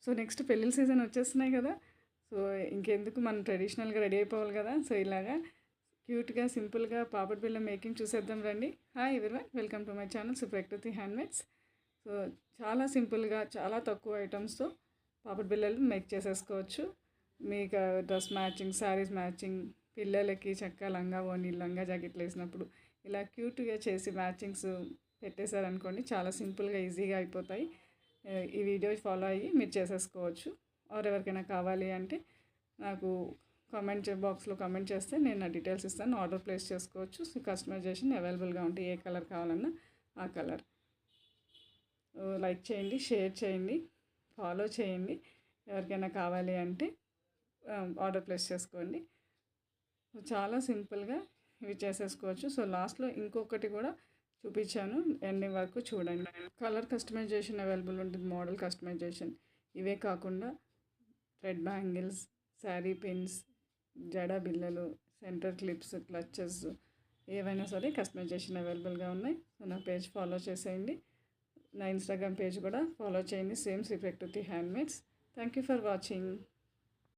So next పెళ్ళిళ్ళ season వచ్చేస్తున్నాయి కదా. సో ఇంకెందుకు మనం ట్రెడిషనల్గా రెడీ అయిపోవాలి కదా. సో ఇలాగా క్యూట్గా సింపుల్గా పాపడ్ బిళ్ళ మేకింగ్ చూసేద్దాం రండి. Hi everyone, welcome to my channel Suprakruthi handmades. So చాలా సింపుల్గా చాలా తక్కువ ఐటమ్స్తో పాపడ్ బిళ్ళలు మేక్ చేసేసుకోవచ్చు. మీకు డ్రెస్ మ్యాచింగ్, శారీస్ మ్యాచింగ్, పిల్లలకి చక్కగా లంగా ఓని, లంగా జాకెట్లు వేసినప్పుడు ఇలా క్యూట్గా చేసి మ్యాచింగ్స్ పెట్టేశారనుకోండి, చాలా సింపుల్గా ఈజీగా అయిపోతాయి. ఈ వీడియో ఫాలో అయ్యి మీరు చేసేసుకోవచ్చు. ఎవరికైనా కావాలి అంటే నాకు కామెంట్ బాక్స్లో కామెంట్ చేస్తే నేను నా డీటెయిల్స్ ఇస్తాను, ఆర్డర్ ప్లేస్ చేసుకోవచ్చు. సో కస్టమైజేషన్ అవైలబుల్గా ఉంటాయి, ఏ కలర్ కావాలన్నా ఆ కలర్. లైక్ చేయండి, షేర్ చేయండి, ఫాలో చేయండి. ఎవరికైనా కావాలి అంటే ఆర్డర్ ప్లేస్ చేసుకోండి. చాలా సింపుల్గా ఇవి చేసేసుకోవచ్చు. సో లాస్ట్లో ఇంకొకటి కూడా చూపించాను, ఎండింగ్ వరకు చూడండి. కలర్ కస్టమైజేషన్ అవైలబుల్ ఉంటుంది, మోడల్ కస్టమైజేషన్. ఇవే కాకుండా థ్రెడ్ బ్యాంగిల్స్, శారీ పిన్స్, జడ బిళ్ళలు, సెంటర్ క్లిప్స్, క్లచెస్, ఏవైనా సరే కస్టమైజేషన్ అవైలబుల్గా ఉన్నాయి. సో నా పేజ్ ఫాలో చేసేయండి. నా ఇన్స్టాగ్రామ్ పేజ్ కూడా ఫాలో చేయండి, same Suprakruthi handmades. Thank you for watching.